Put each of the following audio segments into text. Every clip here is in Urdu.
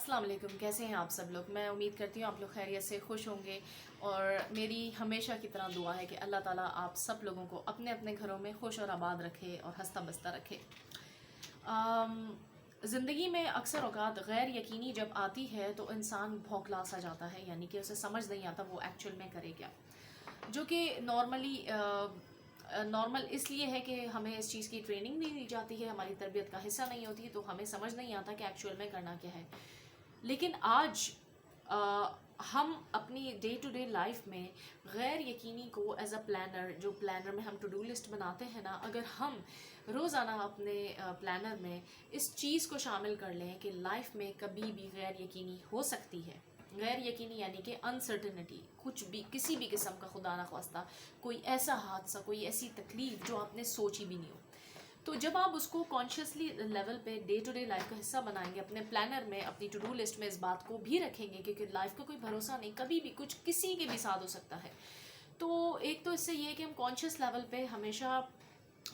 السلام علیکم، کیسے ہیں آپ سب لوگ؟ میں امید کرتی ہوں آپ لوگ خیریت سے خوش ہوں گے، اور میری ہمیشہ کی طرح دعا ہے کہ اللہ تعالیٰ آپ سب لوگوں کو اپنے اپنے گھروں میں خوش اور آباد رکھے اور ہنستا بستا رکھے۔ زندگی میں اکثر اوقات غیر یقینی جب آتی ہے تو انسان بھوکلا سا جاتا ہے، یعنی کہ اسے سمجھ نہیں آتا وہ ایکچوئل میں کرے کیا، جو کہ نارمل اس لیے ہے کہ ہمیں اس چیز کی ٹریننگ نہیں دی جاتی ہے، ہماری تربیت کا حصہ نہیں ہوتی، تو ہمیں سمجھ نہیں آتا کہ ایکچوئل میں کرنا کیا ہے۔ لیکن آج ہم اپنی ڈے ٹو ڈے لائف میں غیر یقینی کو ایز اے پلانر، جو پلانر میں ہم ٹو ڈو لسٹ بناتے ہیں نا، اگر ہم روزانہ اپنے پلانر میں اس چیز کو شامل کر لیں کہ لائف میں کبھی بھی غیر یقینی ہو سکتی ہے۔ غیر یقینی یعنی کہ انسرٹنٹی، کچھ بھی کسی بھی قسم کا، خدا نخواستہ کوئی ایسا حادثہ، کوئی ایسی تکلیف جو آپ نے سوچی بھی نہیں ہو، تو جب آپ اس کو کانشیسلی لیول پہ ڈے ٹو ڈے لائف کا حصہ بنائیں گے، اپنے پلانر میں، اپنی ٹو ڈو لسٹ میں اس بات کو بھی رکھیں گے، کیونکہ لائف کا کوئی بھروسہ نہیں، کبھی بھی کچھ کسی کے بھی ساتھ ہو سکتا ہے۔ تو ایک تو اس سے یہ کہ ہم کانشیس لیول پہ ہمیشہ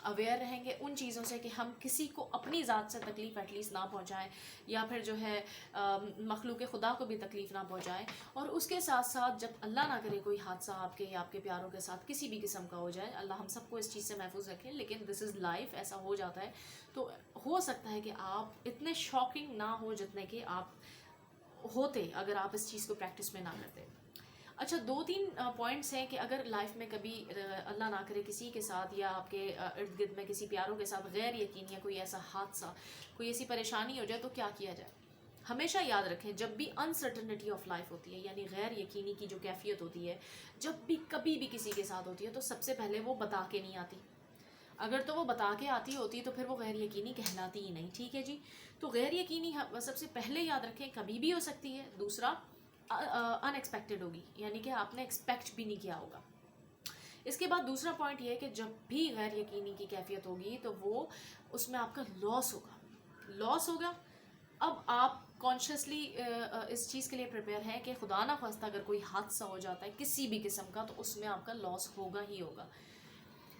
اویئر رہیں گے ان چیزوں سے کہ ہم کسی کو اپنی ذات سے تکلیف ایٹ لیسٹ نہ پہنچائیں، یا پھر جو ہے مخلوق خدا کو بھی تکلیف نہ پہنچائیں۔ اور اس کے ساتھ ساتھ جب اللہ نہ کرے کوئی حادثہ آپ کے یا آپ کے پیاروں کے ساتھ کسی بھی قسم کا ہو جائے، اللہ ہم سب کو اس چیز سے محفوظ رکھے، لیکن دس از لائف، ایسا ہو جاتا ہے، تو ہو سکتا ہے کہ آپ اتنے شاکنگ نہ ہو جتنے کہ آپ ہوتے اگر آپ اس چیز کو پریکٹس میں نہ کرتے۔ اچھا، 2-3 پوائنٹس ہیں کہ اگر لائف میں کبھی اللہ نہ کرے کسی کے ساتھ یا آپ کے ارد گرد میں کسی پیاروں کے ساتھ غیر یقینی یا کوئی ایسا حادثہ، کوئی ایسی پریشانی ہو جائے تو کیا کیا جائے۔ ہمیشہ یاد رکھیں، جب بھی انسرٹنٹی آف لائف ہوتی ہے، یعنی غیر یقینی کی جو کیفیت ہوتی ہے، جب بھی کبھی بھی کسی کے ساتھ ہوتی ہے، تو سب سے پہلے وہ بتا کے نہیں آتی۔ اگر تو وہ بتا کے آتی ہوتی تو پھر وہ غیر یقینی کہلاتی ہی نہیں، ٹھیک ہے جی۔ تو غیر یقینی سب سے پہلے یاد رکھیں کبھی بھی ہو سکتی ہے۔ دوسرا، ان ایکسپیکٹڈ ہوگی، یعنی کہ آپ نے ایکسپیکٹ بھی نہیں کیا ہوگا۔ اس کے بعد دوسرا پوائنٹ یہ ہے کہ جب بھی غیر یقینی کی کیفیت ہوگی تو وہ اس میں آپ کا لاس ہوگا۔ اب آپ کانشیسلی اس چیز کے لیے پریپیئر ہیں کہ خدا نہ خواستہ اگر کوئی حادثہ ہو جاتا ہے کسی بھی قسم کا، تو اس میں آپ کا لاس ہوگا ہی ہوگا۔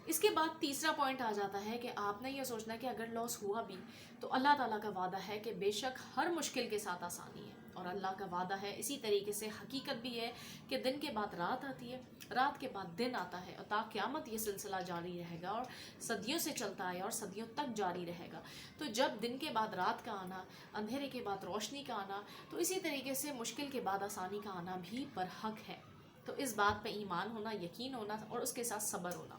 اس کے بعد تیسرا پوائنٹ آ جاتا ہے کہ آپ نے یہ سوچنا کہ اگر لاس ہوا بھی تو اللہ تعالیٰ کا وعدہ ہے کہ بے شک ہر مشکل کے ساتھ آسانی ہے، اور اللہ کا وعدہ ہے اسی طریقے سے حقیقت بھی ہے کہ دن کے بعد رات آتی ہے، رات کے بعد دن آتا ہے، اور تا قیامت یہ سلسلہ جاری رہے گا، اور صدیوں سے چلتا ہے اور صدیوں تک جاری رہے گا۔ تو جب دن کے بعد رات کا آنا، اندھیرے کے بعد روشنی کا آنا، تو اسی طریقے سے مشکل کے بعد آسانی کا آنا بھی برحق ہے۔ تو اس بات پہ ایمان ہونا، یقین ہونا، اور اس کے ساتھ صبر ہونا۔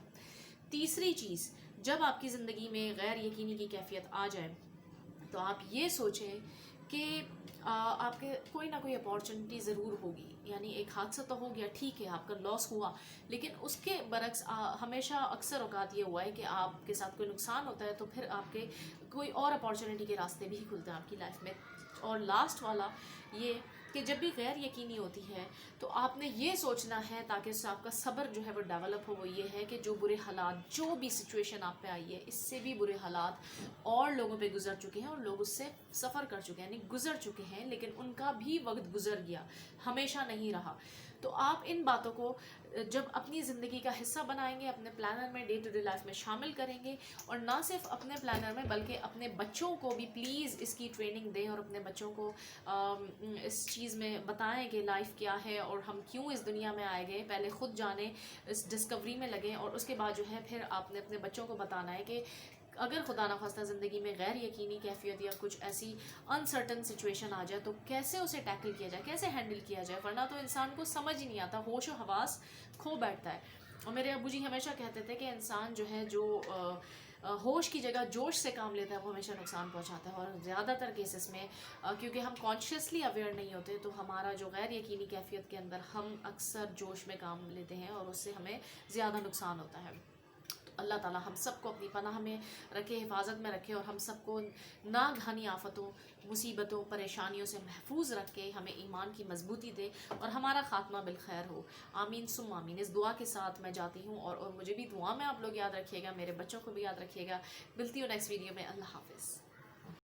تیسری چیز، جب آپ کی زندگی میں غیر یقینی کی کیفیت آ جائے تو آپ یہ سوچیں کہ آپ کے کوئی نہ کوئی اپارچونٹی ضرور ہوگی، یعنی ایک حادثہ تو ہو گیا، ٹھیک ہے، آپ کا لاس ہوا، لیکن اس کے برعکس ہمیشہ اکثر اوقات یہ ہوا ہے کہ آپ کے ساتھ کوئی نقصان ہوتا ہے تو پھر آپ کے کوئی اور اپارچونٹی کے راستے بھی کھلتے ہیں آپ کی لائف میں۔ اور لاسٹ والا یہ کہ جب بھی غیر یقینی ہوتی ہے تو آپ نے یہ سوچنا ہے، تاکہ اس سے آپ کا صبر جو ہے وہ ڈیولپ ہو، وہ یہ ہے کہ جو برے حالات، جو بھی سچویشن آپ پہ آئی ہے، اس سے بھی برے حالات اور لوگوں پہ گزر چکے ہیں، اور لوگ اس سے سفر کر چکے ہیں، یعنی گزر چکے ہیں، لیکن ان کا بھی وقت گزر گیا، ہمیشہ نہیں رہا۔ تو آپ ان باتوں کو جب اپنی زندگی کا حصہ بنائیں گے، اپنے پلانر میں ڈے ٹو ڈے لائف میں شامل کریں گے، اور نہ صرف اپنے پلانر میں بلکہ اپنے بچوں کو بھی پلیز اس کی ٹریننگ دیں، اور اپنے بچوں کو اس چیز میں بتائیں کہ لائف کیا ہے اور ہم کیوں اس دنیا میں آئے گئے، پہلے خود جانیں، اس ڈسکوری میں لگیں، اور اس کے بعد جو ہے پھر آپ نے اپنے بچوں کو بتانا ہے کہ اگر خدا نخواستہ زندگی میں غیر یقینی کیفیت یا کچھ ایسی انسرٹن سچویشن آ جائے تو کیسے اسے ٹیکل کیا جائے، کیسے ہینڈل کیا جائے، ورنہ تو انسان کو سمجھ ہی نہیں آتا، ہوش و حواس کھو بیٹھتا ہے۔ اور میرے ابو جی ہمیشہ کہتے تھے کہ انسان جو ہے جو ہوش کی جگہ جوش سے کام لیتا ہے وہ ہمیشہ نقصان پہنچاتا ہے، اور زیادہ تر کیسز میں کیونکہ ہم کانشیسلی اویئر نہیں ہوتے، تو ہمارا جو غیر یقینی کیفیت کے اندر ہم اکثر جوش میں کام لیتے ہیں، اور اس سے ہمیں زیادہ نقصان ہوتا ہے۔ اللہ تعالیٰ ہم سب کو اپنی پناہ میں رکھے، حفاظت میں رکھے، اور ہم سب کو ناگہانی آفتوں، مصیبتوں، پریشانیوں سے محفوظ رکھ کے ہمیں ایمان کی مضبوطی دے، اور ہمارا خاتمہ بالخیر ہو۔ آمین ثم آمین۔ اس دعا کے ساتھ میں جاتی ہوں، اور مجھے بھی دعا میں آپ لوگ یاد رکھیے گا، میرے بچوں کو بھی یاد رکھیے گا۔ ملتی ہوں نیکسٹ ویڈیو میں۔ اللہ حافظ۔